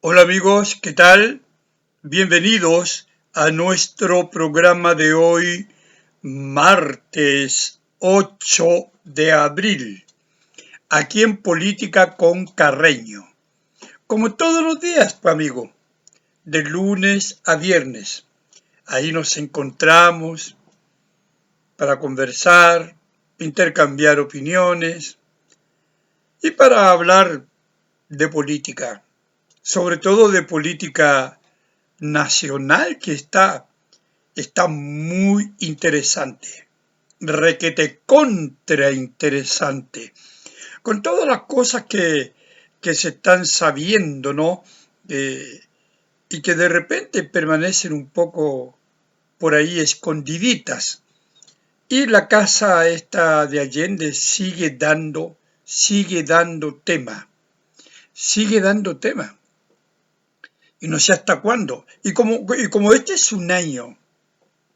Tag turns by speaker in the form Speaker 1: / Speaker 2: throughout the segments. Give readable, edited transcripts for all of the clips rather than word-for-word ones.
Speaker 1: Hola amigos, ¿qué tal? Bienvenidos a nuestro programa de hoy, martes 8 de abril, aquí en Política con Carreño. Como todos los días, amigo, de lunes a viernes. Ahí nos encontramos para conversar, intercambiar opiniones y para hablar de política, sobre todo de política nacional que está muy interesante, requete contra interesante, con todas las cosas que se están sabiendo, ¿no? Eh, y que de repente permanecen un poco por ahí escondiditas. Y la casa esta de Allende sigue dando tema, y no sé hasta cuándo. Y como este es un año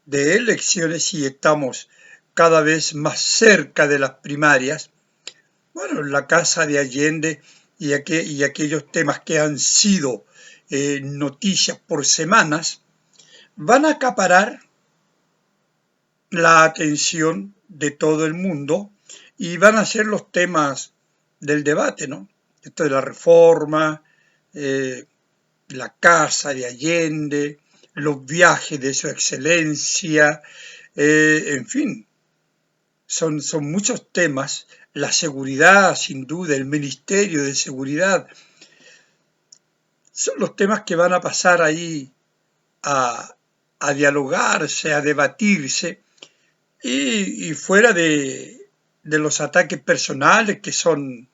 Speaker 1: de elecciones y estamos cada vez más cerca de las primarias, bueno, la casa de Allende y aquellos temas que han sido noticias por semanas van a acaparar la atención de todo el mundo y van a ser los temas del debate, ¿no? Esto de la reforma, eh, la casa de Allende, los viajes de su excelencia, en fin, son muchos temas. La seguridad, sin duda, el Ministerio de Seguridad, son los temas que van a pasar ahí a, a dialogarse, a debatirse, y fuera de los ataques personales que son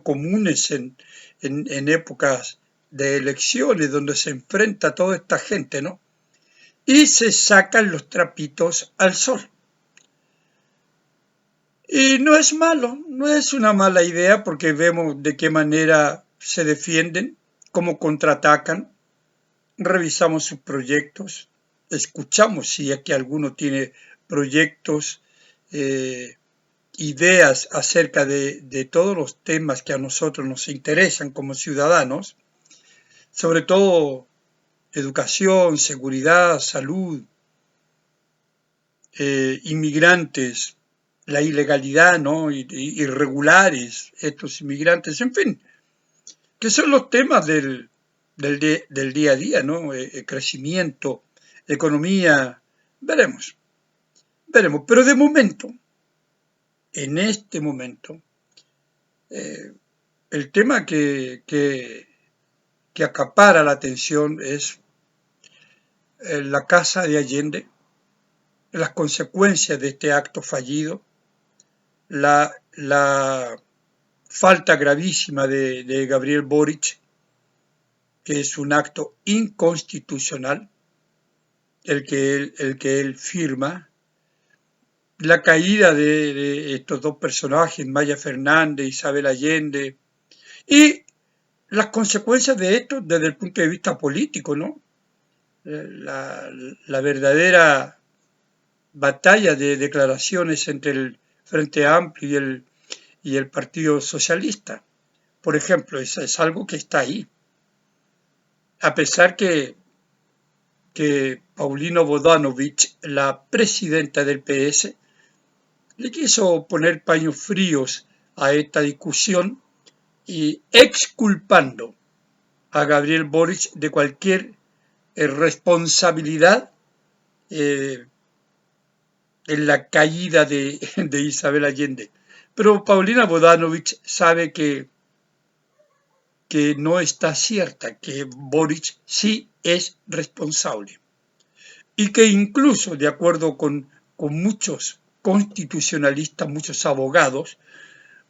Speaker 1: comunes en épocas de elecciones donde se enfrenta toda esta gente, ¿no? Y se sacan los trapitos al sol. Y no es malo, no es una mala idea porque vemos de qué manera se defienden, cómo contraatacan, revisamos sus proyectos, escuchamos si es que alguno tiene proyectos, eh, ideas acerca de todos los temas que a nosotros nos interesan como ciudadanos, sobre todo educación, seguridad, salud, inmigrantes, la ilegalidad, ¿no? Irregulares, estos inmigrantes, en fin, que son los temas del día a día, ¿no? Crecimiento, economía, veremos, veremos. Pero de momento, en este momento, eh, el tema que acapara la atención es la casa de Allende, las consecuencias de este acto fallido, la falta gravísima de Gabriel Boric, que es un acto inconstitucional, el que él firma, la caída de estos dos personajes, Maya Fernández, Isabel Allende, y las consecuencias de esto desde el punto de vista político, ¿no? La verdadera batalla de declaraciones entre el Frente Amplio y el Partido Socialista. Por ejemplo, es algo que está ahí. A pesar que Paulino Bodanovich, la presidenta del PS, le quiso poner paños fríos a esta discusión y exculpando a Gabriel Boric de cualquier responsabilidad eh, en la caída de Isabel Allende. Pero Paulina Bodanovich sabe que no está cierta, que Boric sí es responsable y que incluso, de acuerdo con muchos constitucionalistas, muchos abogados,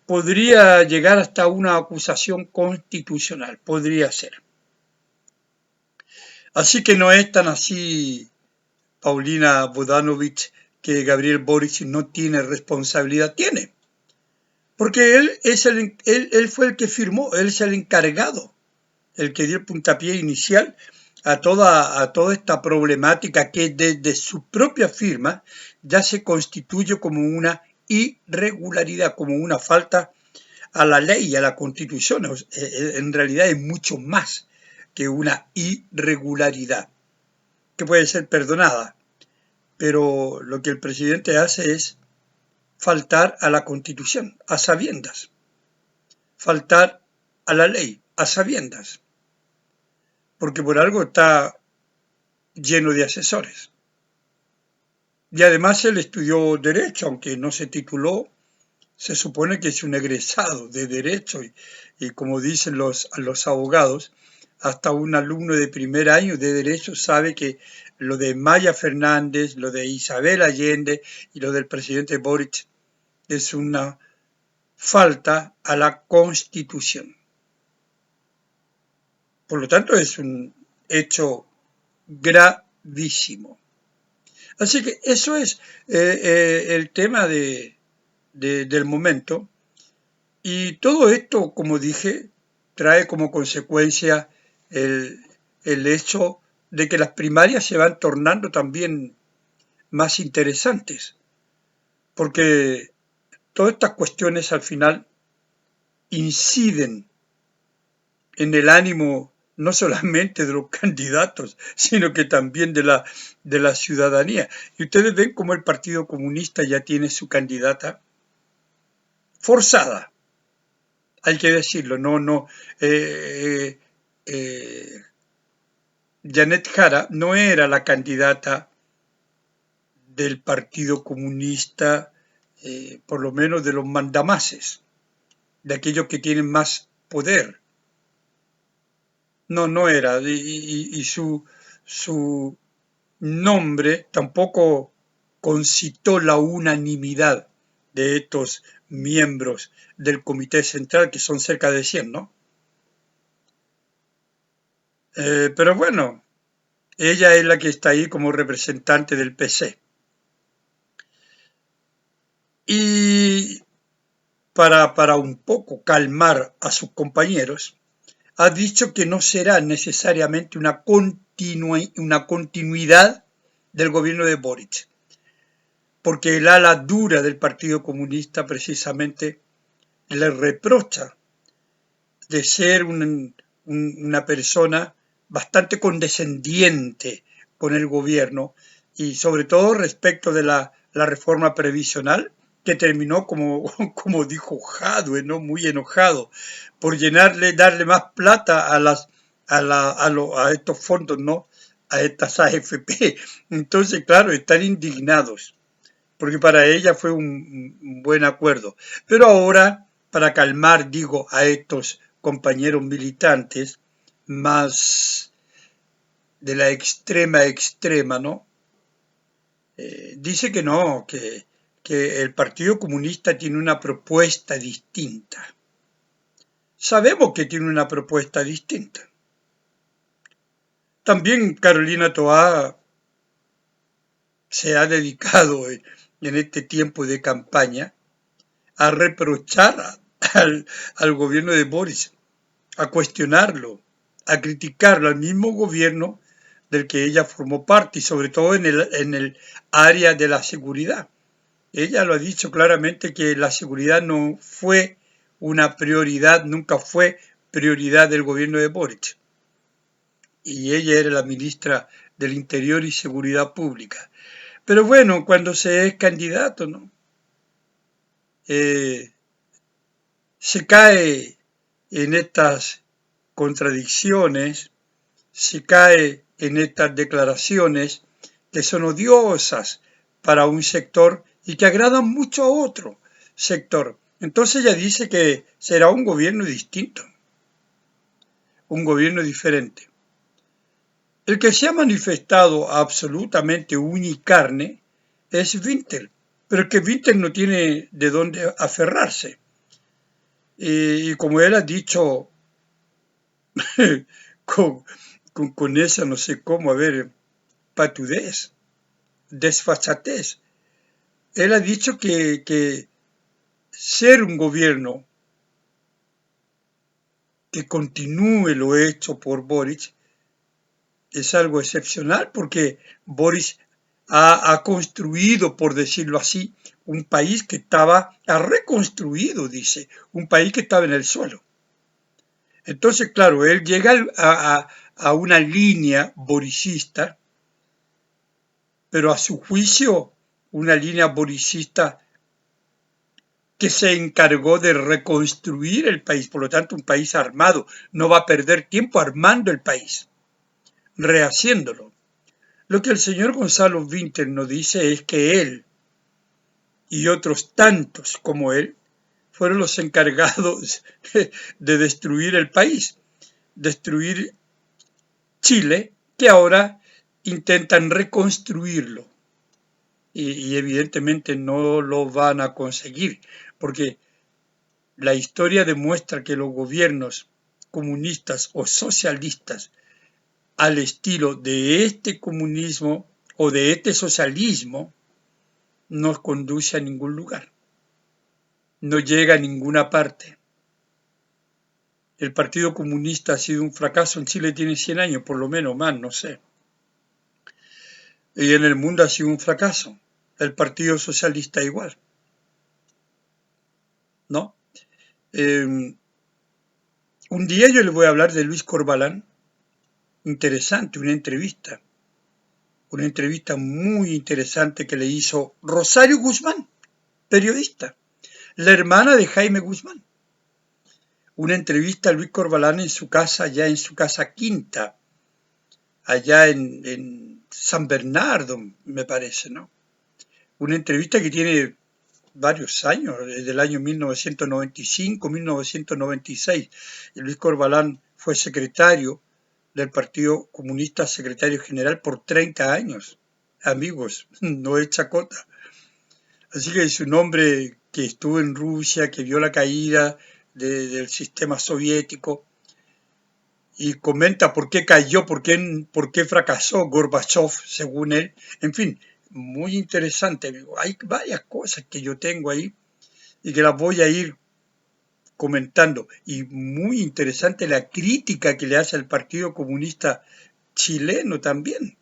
Speaker 1: podría llegar hasta una acusación constitucional, podría ser. Así que no es tan así, Paulina Bodanovich, que Gabriel Boric no tiene responsabilidad. Tiene, porque él fue el que firmó, él es el encargado, el que dio el puntapié inicial a toda esta problemática que desde su propia firma ya se constituye como una irregularidad, como una falta a la ley y a la constitución. En realidad es mucho más que una irregularidad, que puede ser perdonada, pero lo que el presidente hace es faltar a la Constitución, a sabiendas, faltar a la ley, a sabiendas, porque por algo está lleno de asesores. Y además él estudió Derecho, aunque no se tituló, se supone que es un egresado de Derecho y como dicen los abogados, hasta un alumno de primer año de Derecho sabe que lo de Maya Fernández, lo de Isabel Allende y lo del presidente Boric es una falta a la Constitución. Por lo tanto, es un hecho gravísimo. Así que eso es el tema del momento. Y todo esto, como dije, trae como consecuencia el hecho de que las primarias se van tornando también más interesantes, porque todas estas cuestiones al final inciden en el ánimo no solamente de los candidatos, sino que también de la ciudadanía. Y ustedes ven cómo el Partido Comunista ya tiene su candidata forzada, hay que decirlo, Janet Jara no era la candidata del Partido Comunista, por lo menos de los mandamases, de aquellos que tienen más poder. No era, y su nombre tampoco concitó la unanimidad de estos miembros del Comité Central, que son cerca de 100, ¿no? Pero bueno, ella es la que está ahí como representante del PC. Y para un poco calmar a sus compañeros, ha dicho que no será necesariamente una continuidad del gobierno de Boric, porque el ala dura del Partido Comunista precisamente le reprocha de ser una persona bastante condescendiente con el gobierno y sobre todo respecto de la reforma previsional, que terminó como dijo Jadwe, ¿no? Muy enojado por darle más plata a estos fondos, ¿no? A estas AFP. Entonces, claro, están indignados, porque para ella fue un buen acuerdo. Pero ahora, para calmar, digo, a estos compañeros militantes más de la extrema, ¿no? Dice que no, que el Partido Comunista tiene una propuesta distinta. Sabemos que tiene una propuesta distinta. También Carolina Toá se ha dedicado en este tiempo de campaña a reprochar al gobierno de Boris, a cuestionarlo, a criticarlo, al mismo gobierno del que ella formó parte y sobre todo en el área de la seguridad. Ella lo ha dicho claramente que la seguridad no fue una prioridad, nunca fue prioridad del gobierno de Boric. Y ella era la ministra del Interior y Seguridad Pública. Pero bueno, cuando se es candidato, ¿no? Se cae en estas contradicciones, se cae en estas declaraciones que son odiosas para un sector y que agradan mucho a otro sector. Entonces ella dice que será un gobierno distinto, un gobierno diferente. El que se ha manifestado absolutamente unicarne es Winter, pero es que Winter no tiene de dónde aferrarse. Y como él ha dicho, con esa no sé cómo, a ver, patudez, desfachatez, él ha dicho que ser un gobierno que continúe lo hecho por Boric es algo excepcional, porque Boric ha construido, por decirlo así, un país que ha reconstruido, dice, un país que estaba en el suelo. Entonces, claro, él llega a una línea boricista, pero a su juicio, una línea boricista que se encargó de reconstruir el país, por lo tanto, un país armado. No va a perder tiempo armando el país, rehaciéndolo. Lo que el señor Gonzalo Vinter nos dice es que él y otros tantos como él fueron los encargados de destruir el país, destruir Chile, que ahora intentan reconstruirlo. Y evidentemente no lo van a conseguir, porque la historia demuestra que los gobiernos comunistas o socialistas, al estilo de este comunismo o de este socialismo, no conduce a ningún lugar, no llega a ninguna parte. El Partido Comunista ha sido un fracaso, en Chile tiene 100 años, por lo menos más, no sé. Y en el mundo ha sido un fracaso. El Partido Socialista igual, ¿no? Un día yo les voy a hablar de Luis Corbalán, interesante, una entrevista muy interesante que le hizo Rosario Guzmán, periodista, la hermana de Jaime Guzmán. Una entrevista a Luis Corbalán en su casa, ya en su casa quinta, allá en San Bernardo, me parece, ¿no? Una entrevista que tiene varios años, desde el año 1995, 1996. Y Luis Corbalán fue secretario del Partido Comunista, secretario general por 30 años. Amigos, no es chacota. Así que es un hombre que estuvo en Rusia, que vio la caída del sistema soviético y comenta por qué cayó, por qué fracasó Gorbachev, según él. En fin, muy interesante. Hay varias cosas que yo tengo ahí y que las voy a ir comentando. Y muy interesante la crítica que le hace al Partido Comunista chileno también.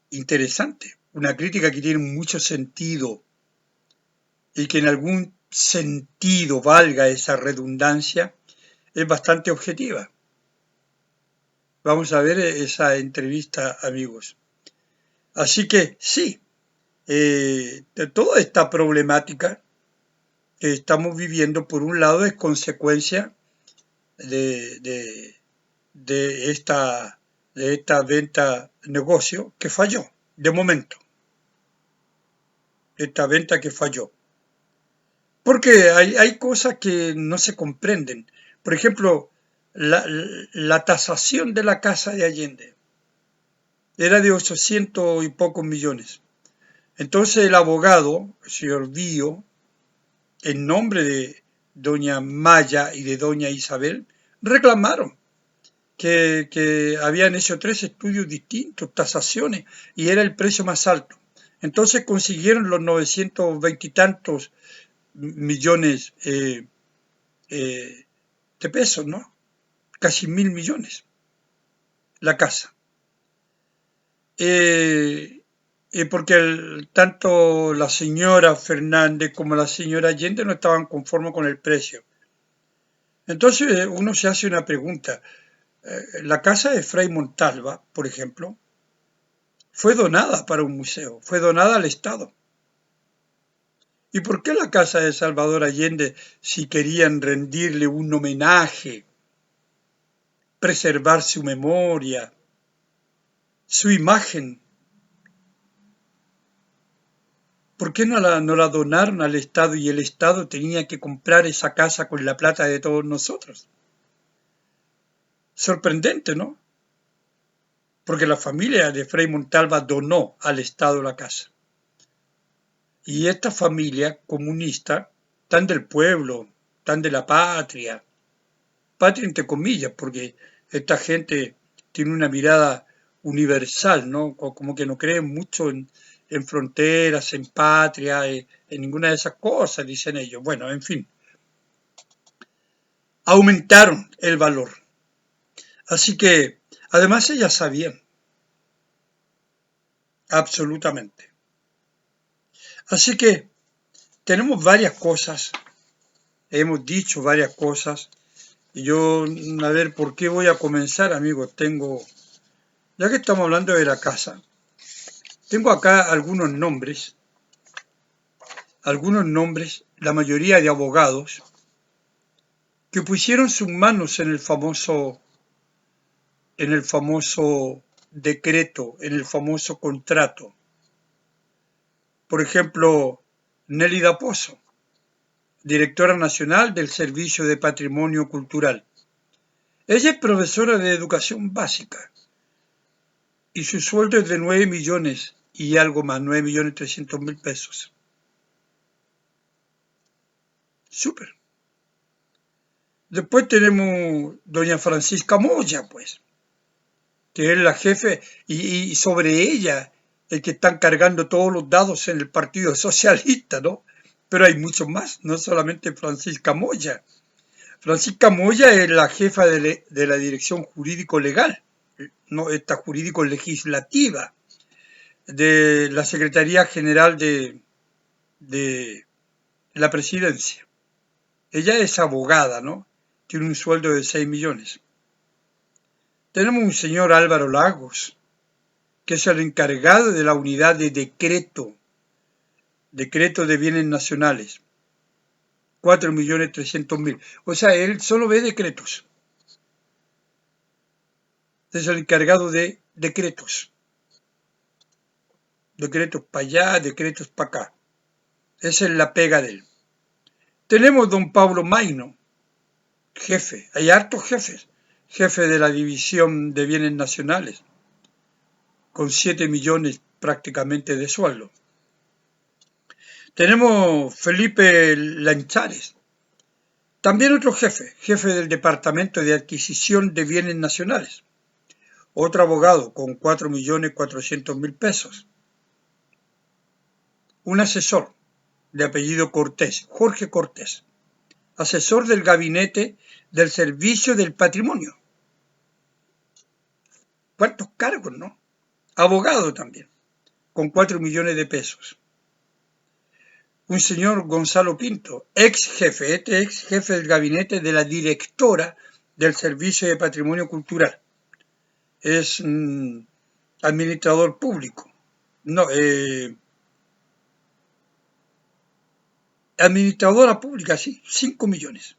Speaker 1: Interesante. Una crítica que tiene mucho sentido y que en algún sentido, valga esa redundancia, es bastante objetiva. Vamos a ver esa entrevista, amigos. Así que sí, toda esta problemática que estamos viviendo, por un lado, es consecuencia de esta venta negocio que falló, de momento. Esta venta que falló. Porque hay cosas que no se comprenden. Por ejemplo, la tasación de la casa de Allende era de 800 y pocos millones. Entonces el abogado, el señor Bío, en nombre de doña Maya y de doña Isabel, reclamaron que habían hecho 3 estudios distintos, tasaciones, y era el precio más alto. Entonces consiguieron los 920 y tantos millones de pesos, ¿no? Casi 1.000 millones, la casa. Porque tanto la señora Fernández como la señora Allende no estaban conformes con el precio. Entonces uno se hace una pregunta. La casa de Fray Montalva, por ejemplo, fue donada para un museo, fue donada al Estado. ¿Y por qué la casa de Salvador Allende, si querían rendirle un homenaje, preservar su memoria, su imagen, por qué no la donaron al Estado y el Estado tenía que comprar esa casa con la plata de todos nosotros? Sorprendente, ¿no? Porque la familia de Fray Montalva donó al Estado la casa. Y esta familia comunista, tan del pueblo, tan de la patria entre comillas, porque esta gente tiene una mirada universal, ¿no? Como que no creen mucho en fronteras, en patria, en ninguna de esas cosas, dicen ellos. Bueno, en fin, aumentaron el valor. Así que, además ellas sabían, absolutamente. Así que tenemos varias cosas, hemos dicho varias cosas Y yo, a ver, ¿por qué voy a comenzar, amigos? Ya que estamos hablando de la casa, tengo acá algunos nombres, la mayoría de abogados, que pusieron sus manos en el famoso decreto, en el famoso contrato. Por ejemplo, Nélida Pozo, directora nacional del Servicio de Patrimonio Cultural. Ella es profesora de educación básica y su sueldo es de 9 millones y algo más, 9.300.000 pesos. Súper. Después tenemos doña Francisca Moya, pues, que es la jefe, y sobre ella el que están cargando todos los dados en el Partido Socialista, ¿no? Pero hay muchos más, no solamente Francisca Moya. Francisca Moya es la jefa de la Dirección Jurídico-Legal, no esta jurídico-legislativa, de la Secretaría General de la Presidencia. Ella es abogada, ¿no? Tiene un sueldo de 6 millones. Tenemos un señor Álvaro Lagos, que es el encargado de la unidad de decreto de bienes nacionales, 4.300.000. O sea, él solo ve decretos. Es el encargado de decretos. Decretos para allá, decretos para acá. Esa es la pega de él. Tenemos don Pablo Maino, jefe. Hay hartos jefes. Jefe de la División de Bienes Nacionales, con 7 millones prácticamente de sueldo. Tenemos Felipe Lanchares, también otro jefe del Departamento de Adquisición de Bienes Nacionales. Otro abogado con 4.400.000 pesos. Un asesor de apellido Cortés, Jorge Cortés, asesor del gabinete del Servicio del Patrimonio. ¿Cuántos cargos, no? Abogado también, con 4 millones de pesos. Un señor Gonzalo Pinto, ex jefe del gabinete de la directora del Servicio de Patrimonio Cultural. Es administrador público. No, administradora pública, sí, 5 millones.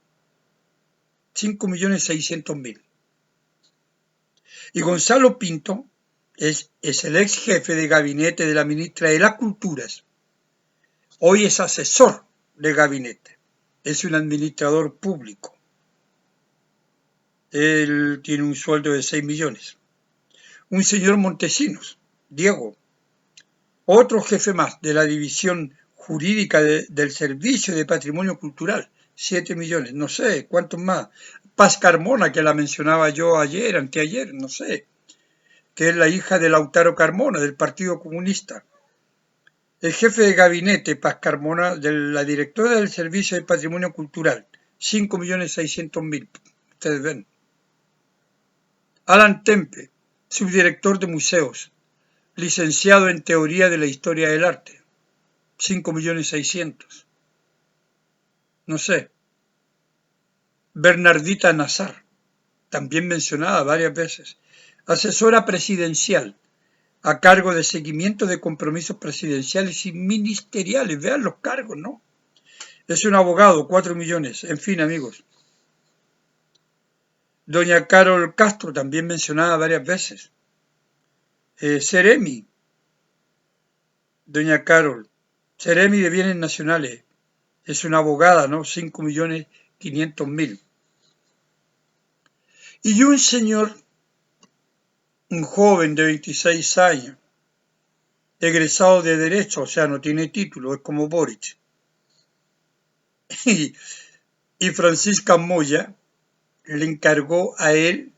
Speaker 1: 5.600.000. Y Gonzalo Pinto es el ex jefe de gabinete de la ministra de las Culturas. Hoy es asesor de gabinete. Es un administrador público. Él tiene un sueldo de 6 millones. Un señor Montesinos, Diego, otro jefe más de la división jurídica del Servicio de Patrimonio Cultural, 7 millones, no sé, ¿cuántos más? Paz Carmona, que la mencionaba yo ayer, anteayer, no sé, que es la hija de Lautaro Carmona, del Partido Comunista. El jefe de gabinete, Paz Carmona, de la directora del Servicio de Patrimonio Cultural, 5.600.000, ustedes ven. Alan Tempe, subdirector de museos, licenciado en Teoría de la Historia del Arte, 5.600.000. No sé. Bernardita Nazar, también mencionada varias veces, asesora presidencial, a cargo de seguimiento de compromisos presidenciales y ministeriales. Vean los cargos, ¿no? Es un abogado, 4 millones. En fin, amigos. Doña Carol Castro, también mencionada varias veces. Ceremi. Doña Carol. Ceremi de Bienes Nacionales. Es una abogada, ¿no? 5.500.000. Y un señor, un joven de 26 años, egresado de Derecho, o sea, no tiene título, es como Boric. Y Francisca Moya le encargó a él,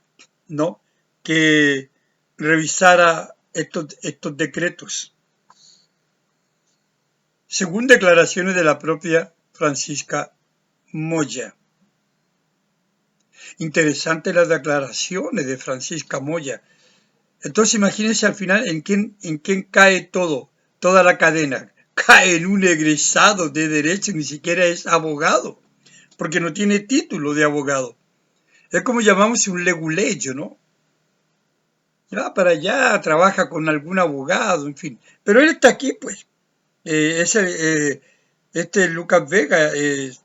Speaker 1: ¿no?, que revisara estos decretos. Según declaraciones de la propia Francisca Moya. Interesantes las declaraciones de Francisca Moya. Entonces imagínense al final en quién cae toda la cadena. Cae en un egresado de Derecho, ni siquiera es abogado, porque no tiene título de abogado. Es como llamamos un leguleyo, ¿no? Va para allá, trabaja con algún abogado, en fin. Pero él está aquí, pues. Este Lucas Vega es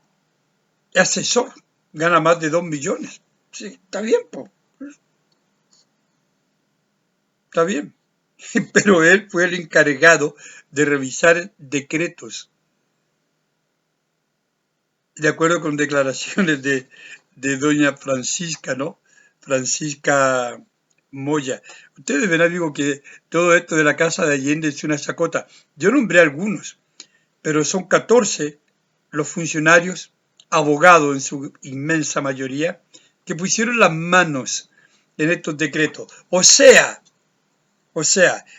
Speaker 1: asesor, gana más de 2 millones. Sí, está bien, pues, está bien. Pero él fue el encargado de revisar decretos, de acuerdo con declaraciones de doña Francisca, ¿no? Francisca Moya. Ustedes ven, amigo, que todo esto de la Casa de Allende es una chacota. Yo nombré algunos, pero son 14 los funcionarios, abogados en su inmensa mayoría, que pusieron las manos en estos decretos. O sea,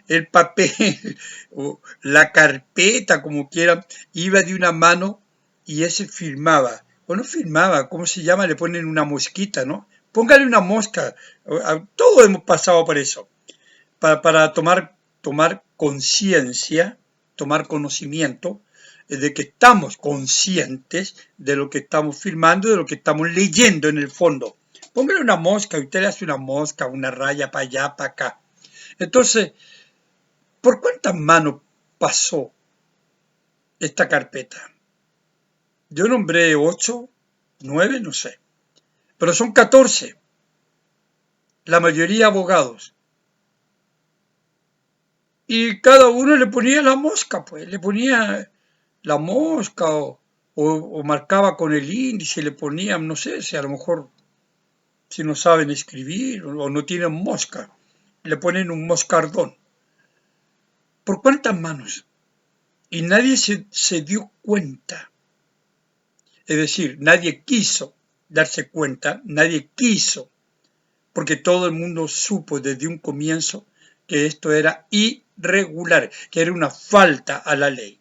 Speaker 1: el papel o la carpeta, como quieran, iba de una mano y ese firmaba. O no firmaba, ¿cómo se llama? Le ponen una mosquita, ¿no? Póngale una mosca. Todos hemos pasado por eso. Para tomar conciencia, tomar conocimiento de que estamos conscientes de lo que estamos firmando, de lo que estamos leyendo en el fondo. Póngale una mosca, usted le hace una mosca, una raya para allá, para acá. Entonces, ¿por cuántas manos pasó esta carpeta? Yo nombré 8, 9, no sé, pero son 14, la mayoría abogados. Y cada uno le ponía la mosca, pues, le ponía la mosca o marcaba con el índice, le ponían, no sé, si a lo mejor si no saben escribir o no tienen mosca, le ponen un moscardón. ¿Por cuántas manos? Y nadie se dio cuenta. Es decir, nadie quiso darse cuenta, nadie quiso, porque todo el mundo supo desde un comienzo que esto era irregular, que era una falta a la ley.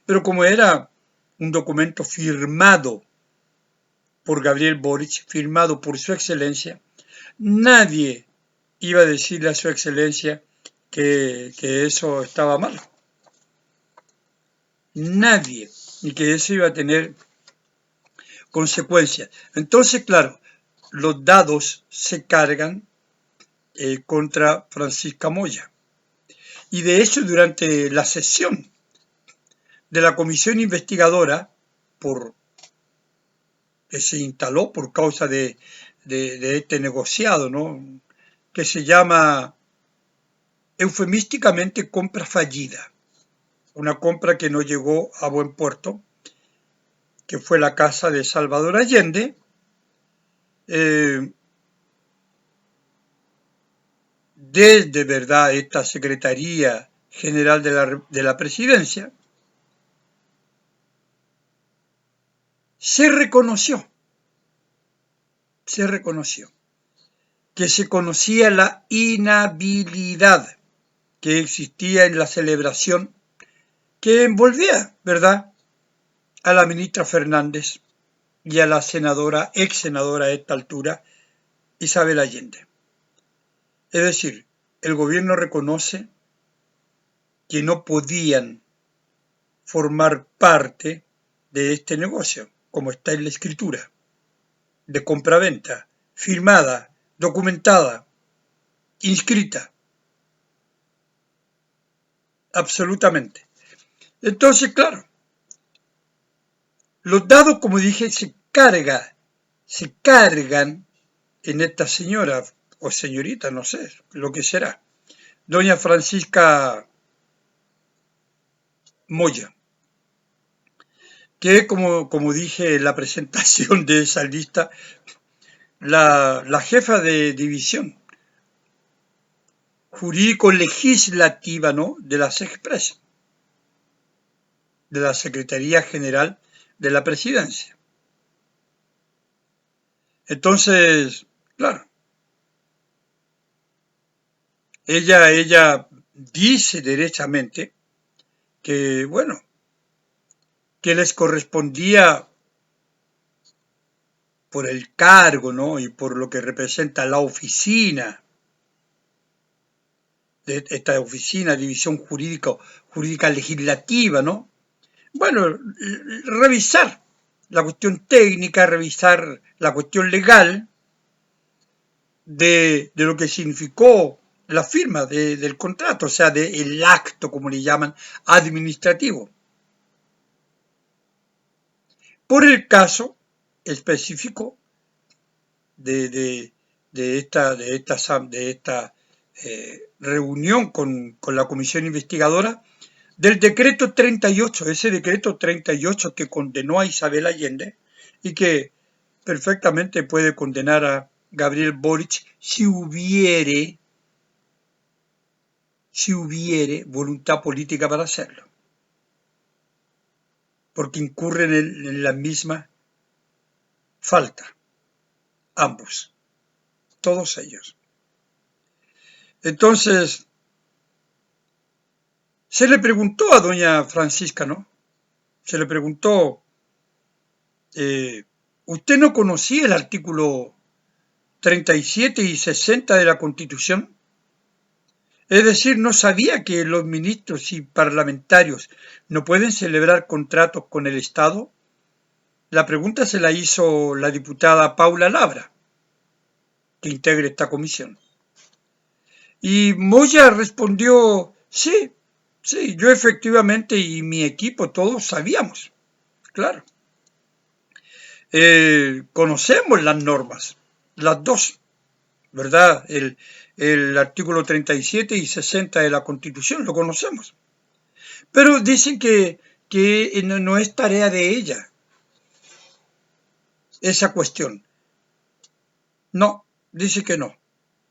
Speaker 1: Pero como era un documento firmado por Gabriel Boric, firmado por su excelencia, nadie iba a decirle a su excelencia que eso estaba mal. Nadie, y que eso iba a tener consecuencias. Entonces, claro, los dados se cargan contra Francisca Moya. Y de hecho, durante la sesión de la comisión investigadora que se instaló por causa de este negociado, ¿no? Que se llama eufemísticamente compra fallida, una compra que no llegó a buen puerto, que fue la casa de Salvador Allende, desde verdad esta Secretaría General de la Presidencia, se reconoció que se conocía la inhabilidad que existía en la celebración que envolvía, ¿verdad?, a la ministra Fernández y a la senadora, ex senadora a esta altura, Isabel Allende. Es decir, el gobierno reconoce que no podían formar parte de este negocio, como está en la escritura, de compraventa, firmada, documentada, inscrita, absolutamente. Entonces, claro, los dados, como dije, se cargan en esta señora o señorita, no sé, lo que será, doña Francisca Moya, que es, como dije en la presentación de esa lista, la jefa de división jurídico-legislativa, ¿no?, de la SECPRES, de la Secretaría General de la Presidencia. Entonces, claro, ella dice derechamente que, bueno, que les correspondía por el cargo, ¿no?, y por lo que representa la oficina, de esta oficina, división jurídica legislativa, ¿no? Bueno, revisar la cuestión técnica, revisar la cuestión legal, de lo que significó la firma del contrato, o sea, del acto, como le llaman, administrativo. Por el caso específico de esta reunión con la comisión investigadora del decreto 38, ese decreto 38 que condenó a Isabel Allende y que perfectamente puede condenar a Gabriel Boric si hubiere voluntad política para hacerlo, porque incurren en la misma falta, ambos, todos ellos. Entonces, se le preguntó a doña Francisca, ¿no? Se le preguntó, ¿usted no conocía el artículo 37 y 60 de la Constitución? Es decir, ¿no sabía que los ministros y parlamentarios no pueden celebrar contratos con el Estado? La pregunta se la hizo la diputada Paula Labra, que integra esta comisión. Y Moya respondió, sí, yo efectivamente y mi equipo todos sabíamos, claro. Conocemos las normas, las dos, ¿verdad? El artículo 37 y 60 de la Constitución, lo conocemos. Pero dicen que no es tarea de ella esa cuestión. No, dice que no.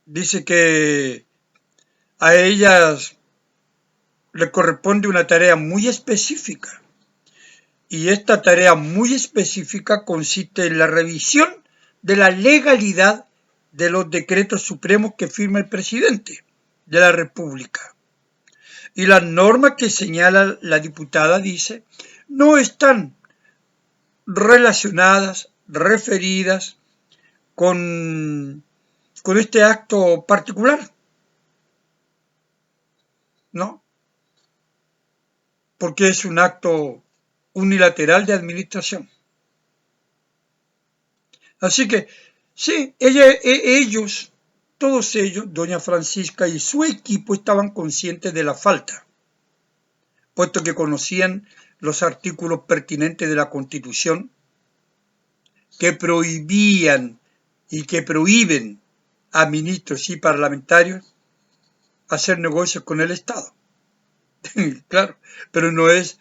Speaker 1: Dice que a ellas le corresponde una tarea muy específica. Y esta tarea muy específica consiste en la revisión de la legalidad de los decretos supremos que firma el presidente de la República. Y las normas que señala la diputada, dice, no están relacionadas, referidas con este acto particular, ¿no? Porque es un acto unilateral de administración. Así que, sí, ellos, todos ellos, doña Francisca y su equipo estaban conscientes de la falta, puesto que conocían los artículos pertinentes de la Constitución que prohibían y que prohíben a ministros y parlamentarios hacer negocios con el Estado. Claro, pero no es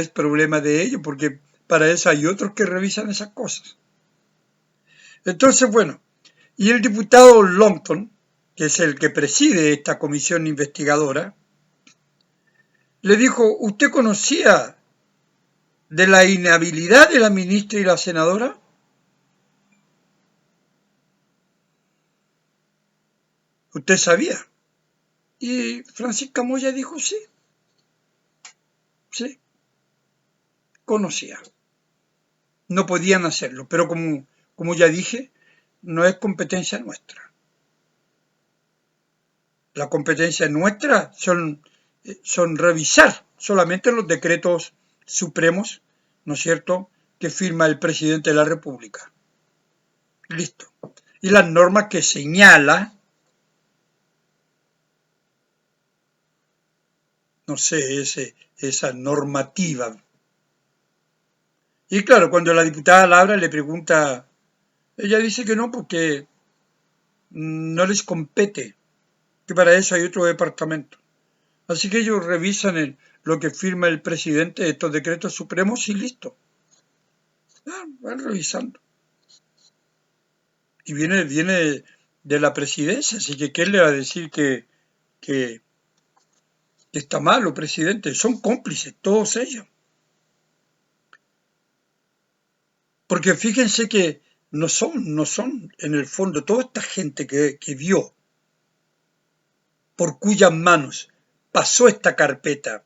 Speaker 1: problema de ellos, porque para eso hay otros que revisan esas cosas. Entonces, bueno, y el diputado Longton, que es el que preside esta comisión investigadora, le dijo, ¿usted conocía de la inhabilidad de la ministra y la senadora? ¿Usted sabía? Y Francisca Moya dijo, sí, conocía. No podían hacerlo, pero como ya dije, no es competencia nuestra. La competencia nuestra son revisar solamente los decretos supremos, ¿no es cierto?, que firma el presidente de la República. Listo. Y las normas que señala, no sé, esa normativa. Y claro, cuando la diputada Labra le pregunta, ella dice que no, porque no les compete, que para eso hay otro departamento. Así que ellos revisan lo que firma el presidente de estos decretos supremos y listo. Van revisando. Y viene de la presidencia, así que ¿quién le va a decir que está malo, presidente? Son cómplices, todos ellos. Porque fíjense que no son en el fondo toda esta gente que vio por cuyas manos pasó esta carpeta.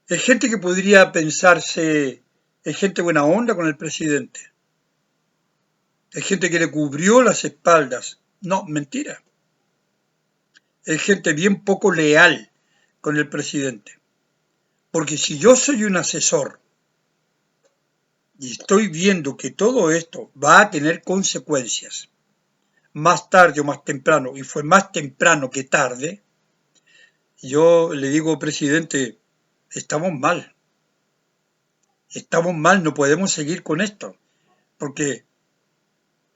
Speaker 1: Es gente que podría pensarse, es gente buena onda con el presidente. Es gente que le cubrió las espaldas. No, mentira. Es gente bien poco leal con el presidente. Porque si yo soy un asesor y estoy viendo que todo esto va a tener consecuencias, más tarde o más temprano, y fue más temprano que tarde, yo le digo, presidente, estamos mal, no podemos seguir con esto, porque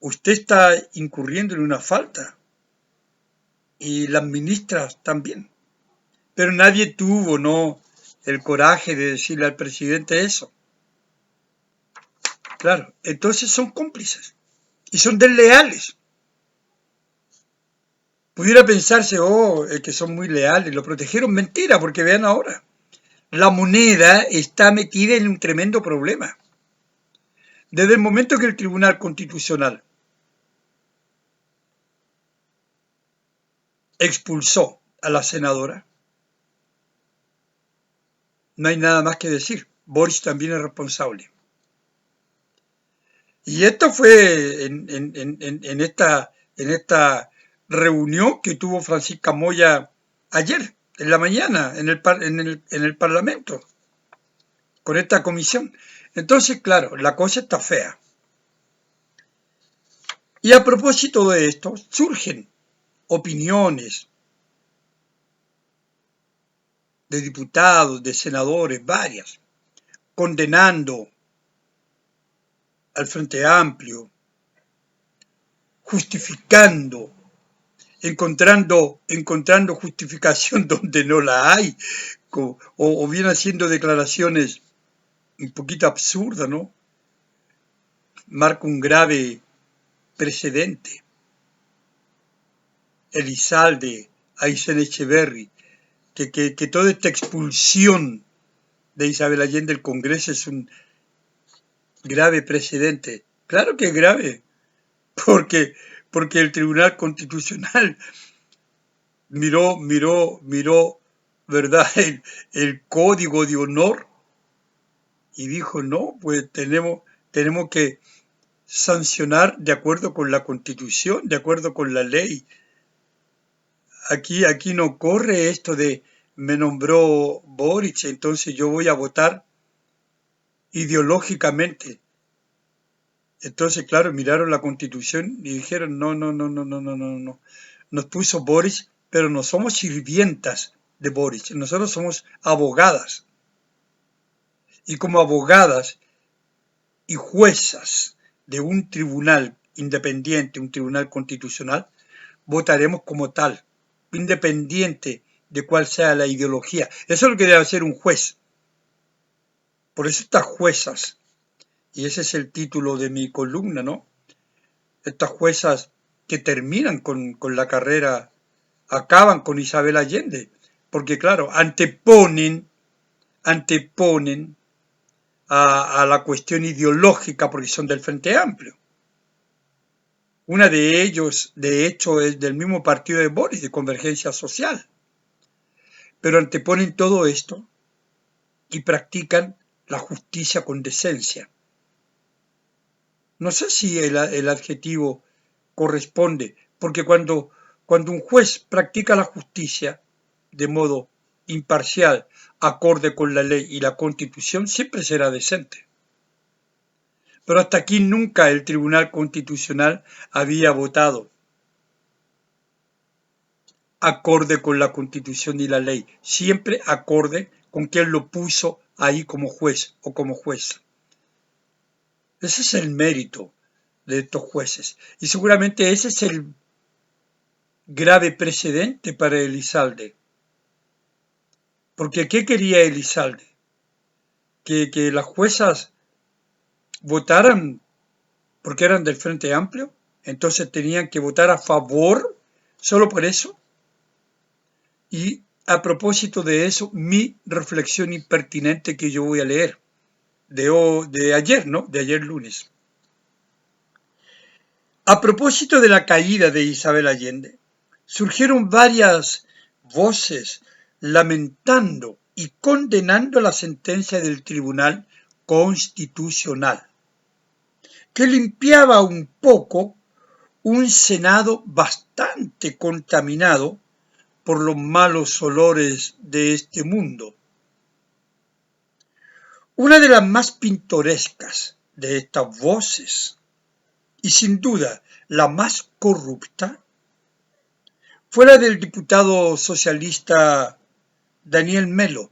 Speaker 1: usted está incurriendo en una falta, y las ministras también. Pero nadie tuvo, ¿no?, el coraje de decirle al presidente eso. Claro, entonces son cómplices y son desleales. Pudiera pensarse, que son muy leales, lo protegieron. Mentira, porque vean ahora, la moneda está metida en un tremendo problema. Desde el momento que el Tribunal Constitucional expulsó a la senadora, no hay nada más que decir. Boris también es responsable. Y esto fue en esta reunión que tuvo Francisca Moya ayer, en la mañana, en el Parlamento, con esta comisión. Entonces, claro, la cosa está fea. Y a propósito de esto, surgen opiniones de diputados, de senadores, varias, condenando al Frente Amplio, justificando, encontrando justificación donde no la hay, o bien haciendo declaraciones un poquito absurdas, ¿no? Marca un grave precedente. Elizalde, Aysén Echeverry, que toda esta expulsión de Isabel Allende del Congreso es un grave precedente. Claro que es grave, porque el Tribunal Constitucional miró, ¿verdad?, el código de honor y dijo, no, pues tenemos que sancionar de acuerdo con la Constitución, de acuerdo con la ley. Aquí no corre esto de me nombró Boric, entonces yo voy a votar ideológicamente. Entonces, claro, miraron la Constitución y dijeron, no. Nos puso Boric, pero no somos sirvientas de Boric, nosotros somos abogadas. Y como abogadas y juezas de un tribunal independiente, un tribunal constitucional, votaremos como tal, independiente de cuál sea la ideología. Eso es lo que debe hacer un juez. Por eso estas juezas, y ese es el título de mi columna, ¿no? Estas juezas que terminan con la carrera, acaban con Isabel Allende, porque claro, anteponen a la cuestión ideológica porque son del Frente Amplio. Una de ellos, de hecho, es del mismo partido de Boris, de Convergencia Social. Pero anteponen todo esto y practican la justicia con decencia. No sé si el adjetivo corresponde, porque cuando un juez practica la justicia de modo imparcial, acorde con la ley y la Constitución, siempre será decente. Pero hasta aquí nunca el Tribunal Constitucional había votado acorde con la Constitución y la ley, siempre acorde con quien lo puso ahí como juez o como jueza. Ese es el mérito de estos jueces. Y seguramente ese es el grave precedente para Elizalde. Porque ¿qué quería Elizalde? Que las juezas votaran porque eran del Frente Amplio, entonces tenían que votar a favor solo por eso. Y a propósito de eso, mi reflexión impertinente que yo voy a leer de ayer, ¿no? De ayer lunes. A propósito de la caída de Isabel Allende, surgieron varias voces lamentando y condenando la sentencia del Tribunal Constitucional, que limpiaba un poco un Senado bastante contaminado por los malos olores de este mundo. Una de las más pintorescas de estas voces, y sin duda la más corrupta, fue la del diputado socialista Daniel Melo.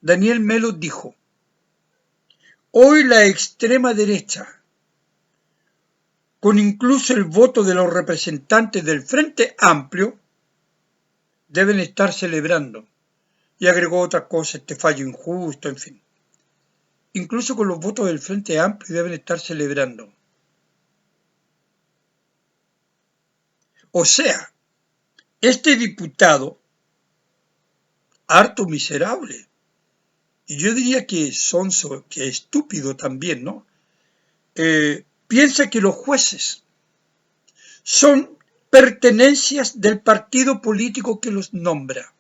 Speaker 1: Daniel Melo dijo: hoy la extrema derecha, con incluso el voto de los representantes del Frente Amplio, deben estar celebrando. Y agregó otra cosa, este fallo injusto, en fin. Incluso con los votos del Frente Amplio deben estar celebrando. O sea, este diputado, harto miserable, y yo diría que sonso, que estúpido también, ¿no? Piensa que los jueces son pertenencias del partido político que los nombra.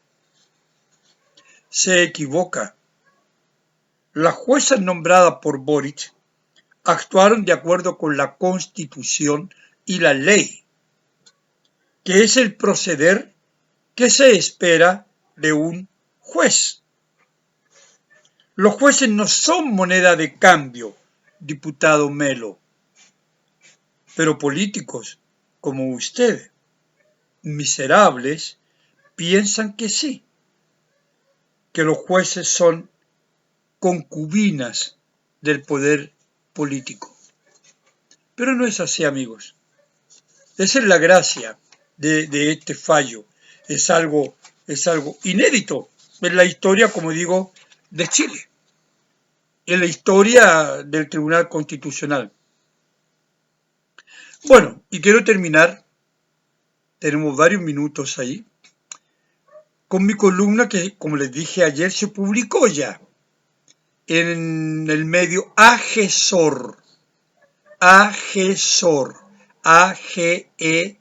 Speaker 1: Se equivoca. Las juezas nombradas por Boric actuaron de acuerdo con la Constitución y la ley, que es el proceder que se espera de un juez. Los jueces no son moneda de cambio, diputado Melo, pero políticos como usted, miserables, piensan que sí, que los jueces son concubinas del poder político. Pero no es así, amigos. Esa es la gracia de este fallo. Es algo inédito en la historia, como digo, de Chile, en la historia del Tribunal Constitucional. Bueno, y quiero terminar, tenemos varios minutos ahí, con mi columna que, como les dije ayer, se publicó ya en el medio AGESOR, AGESOR, A-G-E-S-O-R,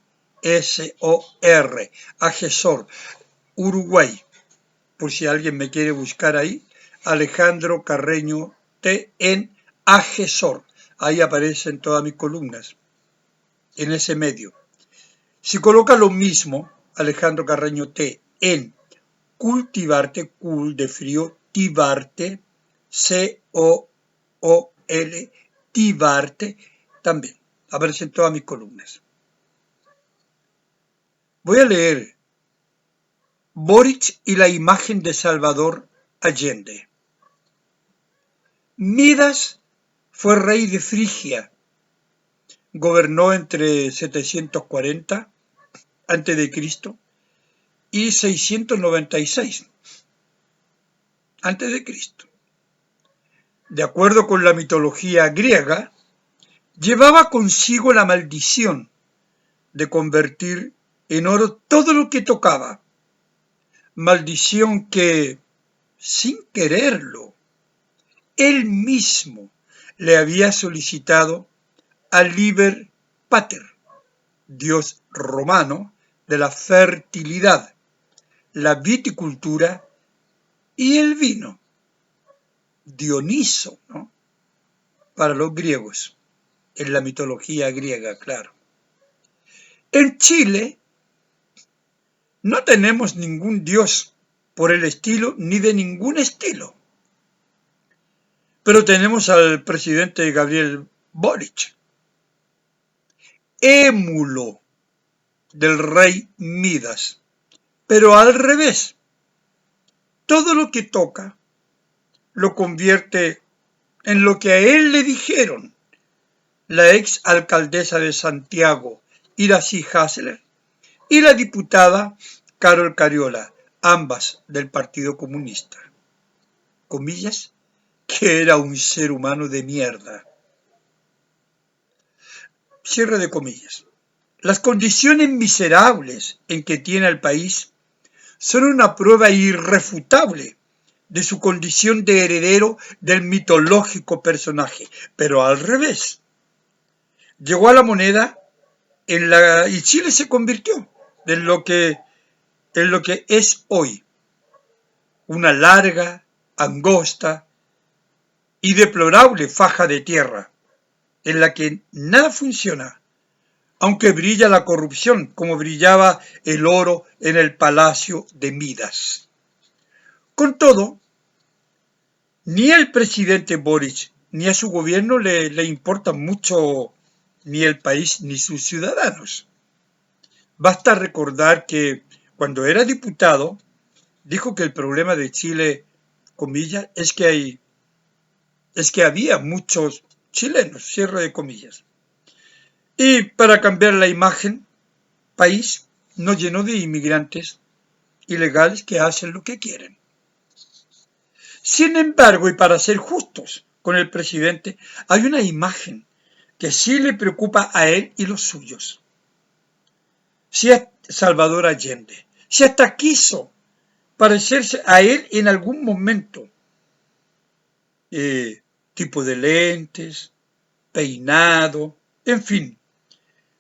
Speaker 1: AGESOR, Uruguay, por si alguien me quiere buscar ahí, Alejandro Carreño T en AGESOR, ahí aparecen todas mis columnas, en ese medio. Si coloca lo mismo, Alejandro Carreño T en Cultivarte, cul de frío, Tivarte, C-O-O-L, Tivarte, también aparecen todas mis columnas. Voy a leer Boric y la imagen de Salvador Allende. Midas fue rey de Frigia, gobernó entre 740 a.C. y 696 a.C. De acuerdo con la mitología griega, llevaba consigo la maldición de convertir en oro todo lo que tocaba, maldición que, sin quererlo, él mismo le había solicitado a Liber Pater, dios romano de la fertilidad, la viticultura y el vino. Dioniso, ¿no? Para los griegos, en la mitología griega, claro. En Chile no tenemos ningún dios por el estilo ni de ningún estilo, pero tenemos al presidente Gabriel Boric, émulo del rey Midas, pero al revés. Todo lo que toca lo convierte en lo que a él le dijeron la ex alcaldesa de Santiago, Iracy Hasler, y la diputada Carol Cariola, ambas del Partido Comunista. Comillas, que era un ser humano de mierda. Cierre de comillas. Las condiciones miserables en que tiene el país son una prueba irrefutable de su condición de heredero del mitológico personaje, pero al revés. Llegó a la moneda y Chile se convirtió en lo que es hoy, una larga, angosta y deplorable faja de tierra en la que nada funciona, aunque brilla la corrupción como brillaba el oro en el palacio de Midas. Con todo, Ni al presidente Boric ni a su gobierno le importa mucho ni el país ni sus ciudadanos. Basta recordar que cuando era diputado dijo que el problema de Chile, comillas, es que había muchos chilenos, cierre de comillas. Y para cambiar la imagen, país nos llenó de inmigrantes ilegales que hacen lo que quieren. Sin embargo, y para ser justos con el presidente, hay una imagen que sí le preocupa a él y los suyos. Si es Salvador Allende, si hasta quiso parecerse a él en algún momento, tipo de lentes, peinado, en fin.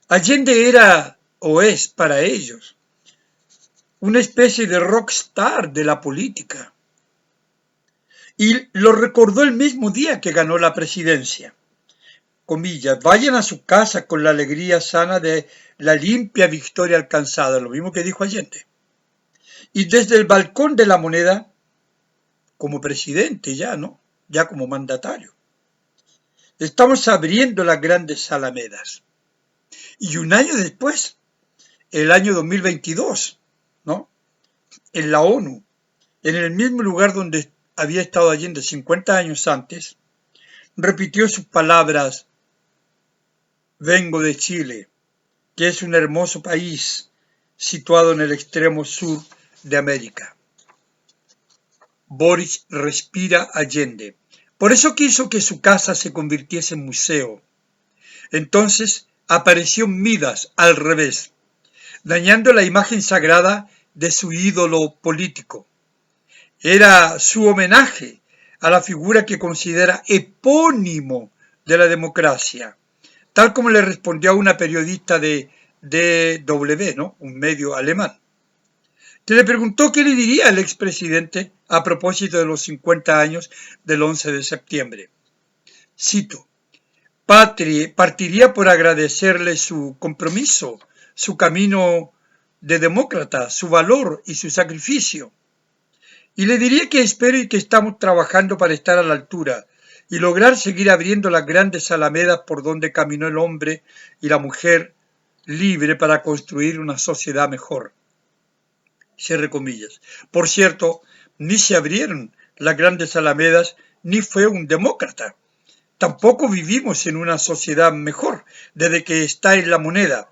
Speaker 1: Allende era o es para ellos una especie de rockstar de la política. Y lo recordó el mismo día que ganó la presidencia. Comillas, vayan a su casa con la alegría sana de la limpia victoria alcanzada, lo mismo que dijo Allende. Y desde el balcón de la Moneda, como presidente ya, ¿no? Ya como mandatario. Estamos abriendo las grandes alamedas. Y un año después, el año 2022, ¿no? En la ONU, en el mismo lugar donde había estado Allende 50 años antes, repitió sus palabras: vengo de Chile, que es un hermoso país situado en el extremo sur de América. Boric respira Allende. Por eso quiso que su casa se convirtiese en museo. Entonces apareció Midas al revés, dañando la imagen sagrada de su ídolo político. Era su homenaje a la figura que considera epónimo de la democracia, tal como le respondió a una periodista de DW, ¿no? Un medio alemán, que le preguntó qué le diría el expresidente a propósito de los 50 años del 11 de septiembre. Cito: partiría por agradecerle su compromiso, su camino de demócrata, su valor y su sacrificio. Y le diría que espero y que estamos trabajando para estar a la altura y lograr seguir abriendo las grandes alamedas por donde caminó el hombre y la mujer libre para construir una sociedad mejor. Cierre comillas. Por cierto, ni se abrieron las grandes alamedas, ni fue un demócrata. Tampoco vivimos en una sociedad mejor desde que está en la Moneda,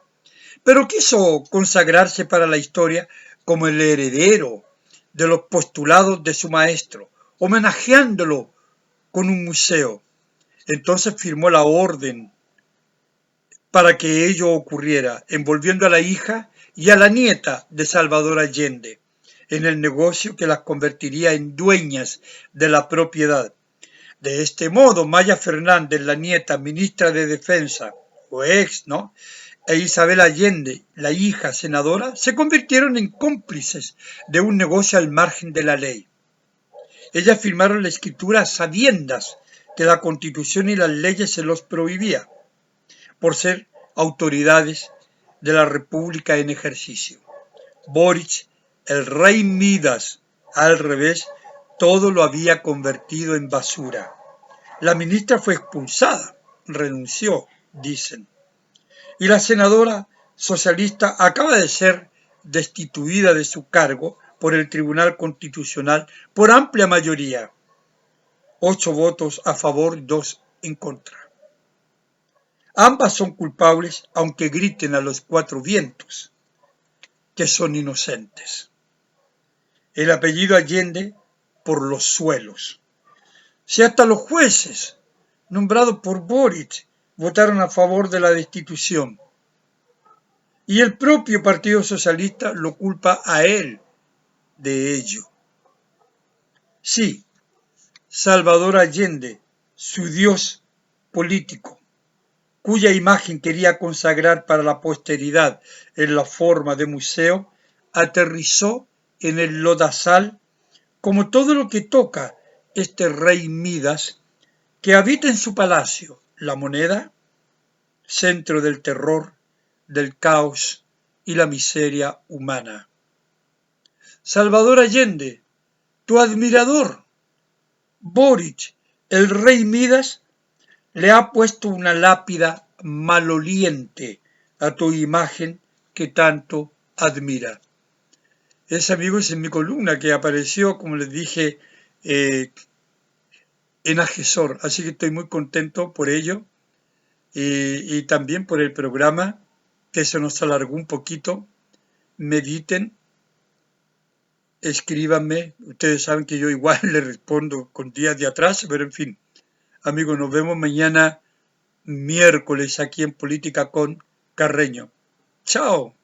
Speaker 1: pero quiso consagrarse para la historia como el heredero de los postulados de su maestro, homenajeándolo con un museo. Entonces firmó la orden para que ello ocurriera, envolviendo a la hija y a la nieta de Salvador Allende en el negocio que las convertiría en dueñas de la propiedad. De este modo, Maya Fernández, la nieta ministra de Defensa, o ex, ¿no?, e Isabel Allende, la hija senadora, se convirtieron en cómplices de un negocio al margen de la ley. Ellas firmaron la escritura a sabiendas que la Constitución y las leyes se los prohibía, por ser autoridades de la República en ejercicio. Boric, el rey Midas, al revés, todo lo había convertido en basura. La ministra fue expulsada, renunció, dicen. Y la senadora socialista acaba de ser destituida de su cargo por el Tribunal Constitucional por amplia mayoría. 8 votos a favor y 2 en contra. Ambas son culpables, aunque griten a los 4 vientos que son inocentes. El apellido Allende por los suelos. Si hasta los jueces, nombrados por Boric, votaron a favor de la destitución, y el propio Partido Socialista lo culpa a él de ello. Sí, Salvador Allende, su dios político, cuya imagen quería consagrar para la posteridad en la forma de museo, aterrizó en el lodazal como todo lo que toca este rey Midas, que habita en su palacio, la Moneda, centro del terror, del caos y la miseria humana. Salvador Allende, tu admirador, Boric, el rey Midas, le ha puesto una lápida maloliente a tu imagen que tanto admira. Ese, amigos, en mi columna que apareció, como les dije, en Agesor, así que estoy muy contento por ello y también por el programa que se nos alargó un poquito. Mediten, escríbanme, ustedes saben que yo igual les respondo con días de atraso, pero en fin, amigos, nos vemos mañana miércoles aquí en Política con Carreño. Chao.